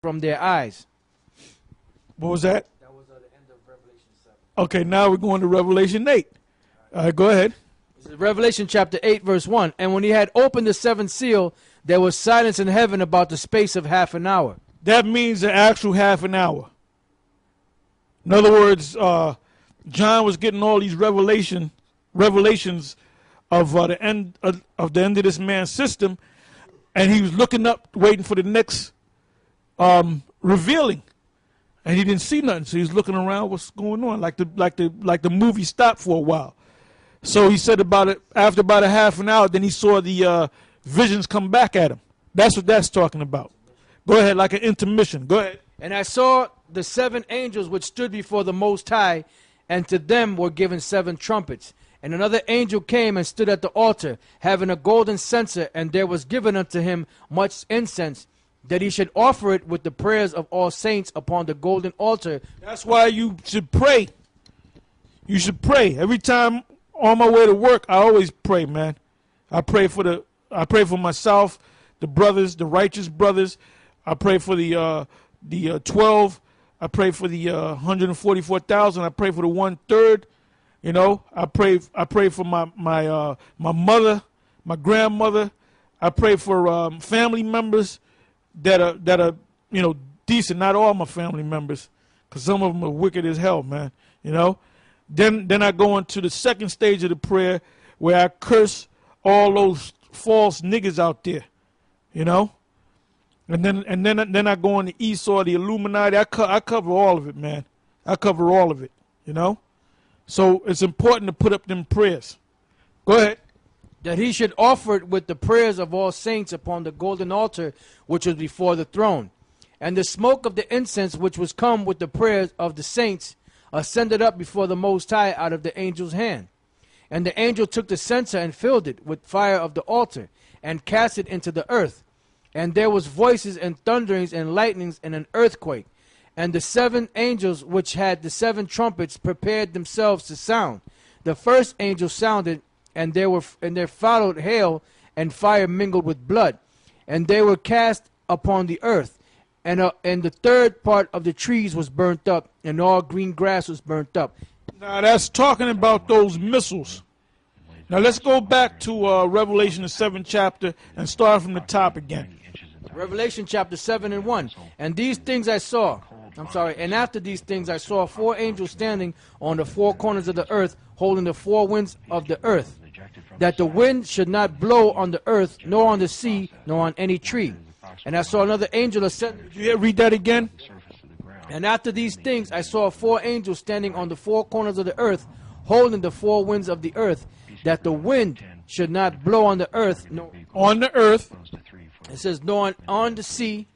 from their eyes. What was that? That was the end of Revelation 7. Okay, now we're going to Revelation 8. All right, go ahead. This is Revelation chapter 8, verse 1. And when he had opened the seventh seal, there was silence in heaven about the space of half an hour. That means the actual half an hour. In other words, John was getting all these revelations of the end of this man's system, and he was looking up, waiting for the next revealing, and he didn't see nothing. So he's looking around, what's going on? Like the movie stopped for a while. So he said after about a half an hour, then he saw the visions come back at him. That's what that's talking about. Go ahead, like an intermission. Go ahead. And I saw the seven angels which stood before the Most High, and to them were given seven trumpets. And another angel came and stood at the altar, having a golden censer, and there was given unto him much incense, that he should offer it with the prayers of all saints upon the golden altar. That's why you should pray. You should pray. Every time on my way to work, I always pray, man. I pray for myself, the brothers, the righteous brothers. I pray for the 12. I pray for the 144,000. I pray for the 1/3. You know, I pray for my mother, my grandmother. I pray for family members that are decent. Not all my family members, because some of them are wicked as hell, man. You know. Then I go into the second stage of the prayer, where I curse all those false niggas out there. You know. And then I go on the Esau, the Illuminati. I cover all of it, man. I cover all of it, you know. So it's important to put up them prayers. Go ahead. That he should offer it with the prayers of all saints upon the golden altar which was before the throne. And the smoke of the incense which was come with the prayers of the saints ascended up before the Most High out of the angel's hand. And the angel took the censer and filled it with fire of the altar, and cast it into the earth. And there was voices and thunderings and lightnings and an earthquake. And the seven angels which had the seven trumpets prepared themselves to sound. The first angel sounded, and there followed hail and fire mingled with blood. And they were cast upon the earth. And the third part of the trees was burnt up, and all green grass was burnt up. Now that's talking about those missiles. Now let's go back to Revelation, the 7th chapter, and start from the top again. Revelation chapter 7 and 1. And these things I saw. And after these things I saw four angels standing on the four corners of the earth, holding the four winds of the earth, that the wind should not blow on the earth, nor on the sea, nor on any tree. And I saw another angel ascend. You read that again? And after these things I saw four angels standing on the four corners of the earth, holding the four winds of the earth, that the wind should not blow on the earth. No, on the earth. It says, nor on the sea.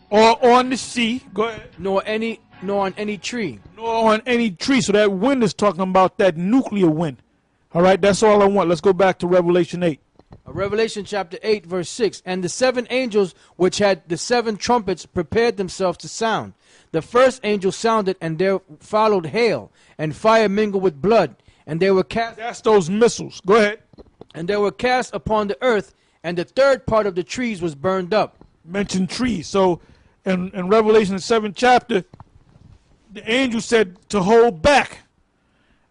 Or on the sea. Go ahead. Nor on any tree. Nor on any tree. So that wind is talking about that nuclear wind. All right, that's all I want. Let's go back to Revelation 8. Revelation chapter 8, verse 6. And the seven angels which had the seven trumpets prepared themselves to sound. The first angel sounded, and there followed hail, and fire mingled with blood. And they were cast. That's those missiles. Go ahead. And they were cast upon the earth, and the third part of the trees was burned up. Mention trees. So in Revelation, the 7th chapter, the angel said to hold back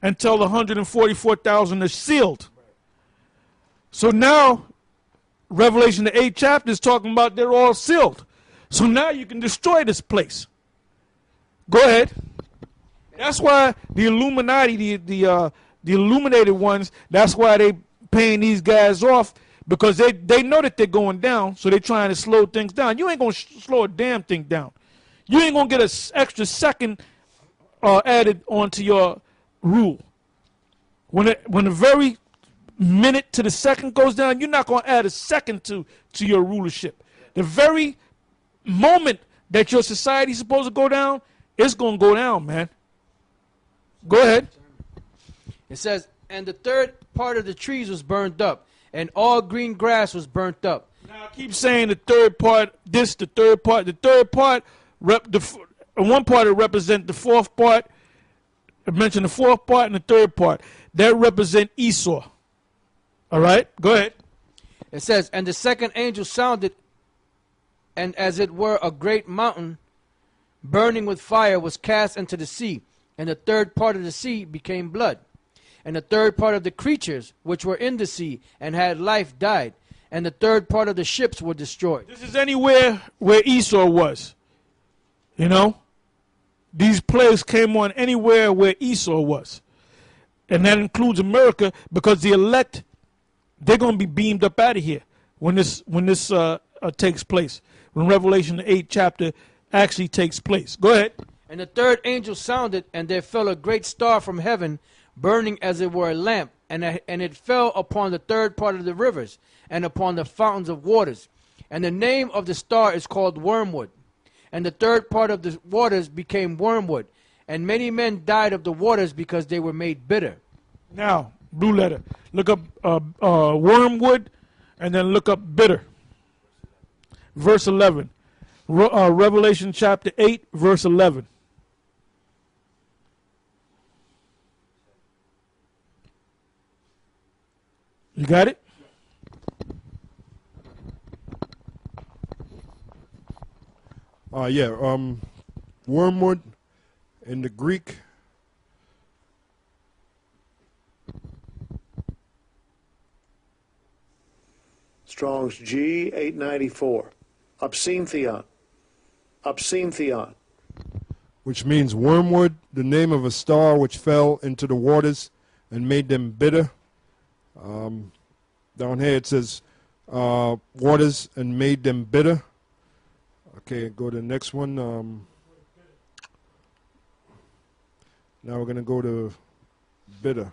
until the 144,000 are sealed. So now, Revelation, the 8th chapter is talking about they're all sealed. So now you can destroy this place. Go ahead. That's why the Illuminati, the illuminated ones, that's why they paying these guys off, because they know that they're going down, so they're trying to slow things down. You ain't going to slow a damn thing down. You ain't going to get an extra second added onto your rule. When the very minute to the second goes down, you're not going to add a second to your rulership. The very moment that your society is supposed to go down, it's going to go down, man. Go ahead. It says, and the third part of the trees was burned up, and all green grass was burnt up. Now I keep saying the third part, this, the third part. The third part, one part represent the fourth part. I mentioned the fourth part and the third part. That represent Esau. All right, go ahead. It says, and the second angel sounded, and as it were a great mountain burning with fire was cast into the sea, and the third part of the sea became blood. And the third part of the creatures which were in the sea and had life died, and the third part of the ships were destroyed. This is anywhere where Esau was. You know? These plagues came on anywhere where Esau was. And that includes America, because the elect, they're going to be beamed up out of here when this takes place. When Revelation 8 chapter actually takes place. Go ahead. And the third angel sounded, and there fell a great star from heaven, burning as it were a lamp, and it fell upon the third part of the rivers, and upon the fountains of waters. And the name of the star is called Wormwood. And the third part of the waters became wormwood, and many men died of the waters because they were made bitter. Now, blue letter, look up wormwood, and then look up bitter. Verse 11. Revelation chapter 8, verse 11. You got it? Wormwood in the Greek. Strong's G 894. Obscentheon. Obscentheon. Which means wormwood, the name of a star which fell into the waters and made them bitter. Down here it says waters and made them bitter. Okay, go to the next one. Now we're going to go to bitter.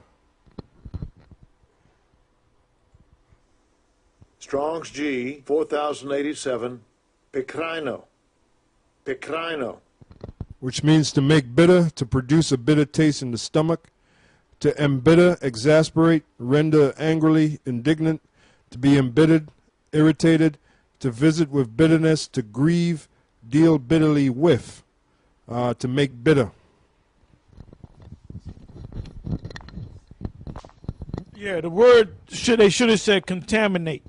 Strong's G 4087. Pikrino. Pikrino. Which means to make bitter, to produce a bitter taste in the stomach, to embitter, exasperate, render angrily indignant, to be embittered, irritated, to visit with bitterness, to grieve, deal bitterly with, to make bitter. Yeah, the word they should have said contaminate.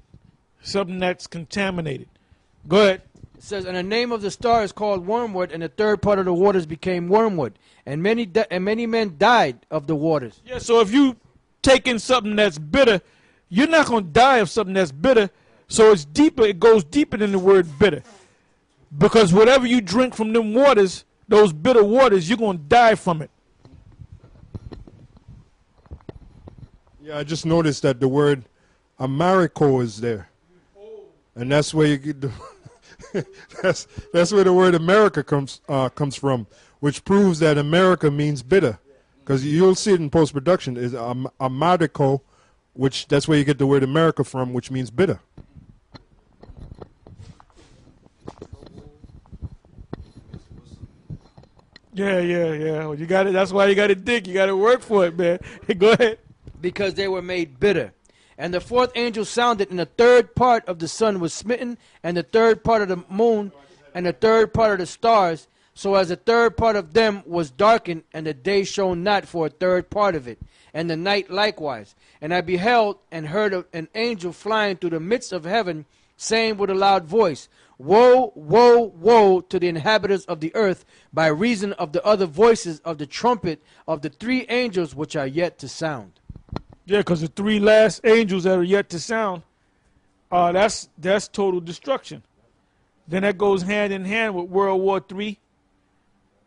Something that's contaminated. Go ahead. It says, and the name of the star is called Wormwood, and the third part of the waters became wormwood, and many men died of the waters. Yeah, so if you take in something that's bitter, you're not going to die of something that's bitter. So it's deeper. It goes deeper than the word bitter, because whatever you drink from them waters, those bitter waters, you're going to die from it. Yeah, I just noticed that the word Americo is there, and that's where you get the that's where the word America comes from, which proves that America means bitter, because you'll see it in post production is Americo, which that's where you get the word America from, which means bitter. Yeah. Well, you got it. That's why you got to dig. You got to work for it, man. Go ahead. Because they were made bitter. And the fourth angel sounded, and the third part of the sun was smitten, and the third part of the moon, and the third part of the stars, so as the third part of them was darkened, and the day shone not for a third part of it, and the night likewise. And I beheld and heard an angel flying through the midst of heaven, saying with a loud voice, Woe, woe, woe to the inhabitants of the earth, by reason of the other voices of the trumpet of the three angels which are yet to sound. Yeah, because the three last angels that are yet to sound, that's total destruction. Then that goes hand in hand with World War III.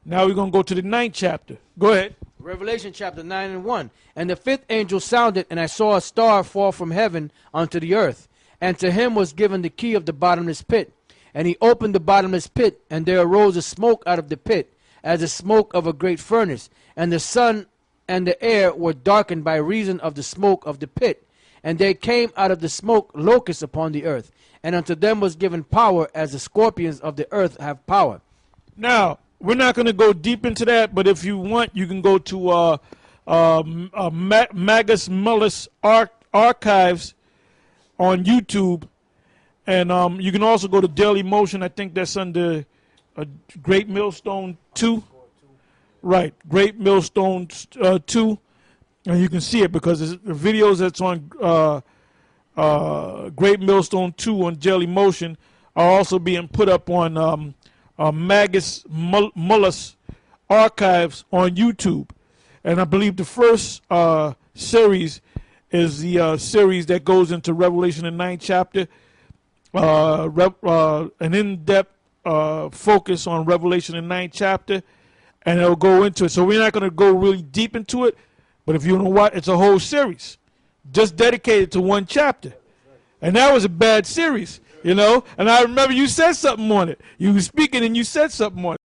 Now we're going to go to the 9th chapter. Go ahead. Revelation chapter 9 and 1. And the fifth angel sounded, and I saw a star fall from heaven unto the earth. And to him was given the key of the bottomless pit. And he opened the bottomless pit, and there arose a smoke out of the pit, as the smoke of a great furnace. And the sun and the air were darkened by reason of the smoke of the pit. And there came out of the smoke locusts upon the earth. And unto them was given power, as the scorpions of the earth have power. Now, we're not going to go deep into that, but if you want, you can go to Magus Mullis Archives on YouTube. And you can also go to Daily Motion. I think that's under Great Millstone 2. Right, Great Millstone 2. And you can see it because the videos that's on Great Millstone 2 on Daily Motion are also being put up on Magus Mullis archives on YouTube. And I believe the first series is the series that goes into Revelation, the 9th chapter, an in-depth focus on Revelation, the 9th chapter, and it'll go into it. So we're not going to go really deep into it, but if you know what, it's a whole series just dedicated to one chapter. And that was a bad series, you know. And I remember you said something on it. You were speaking and you said something on it.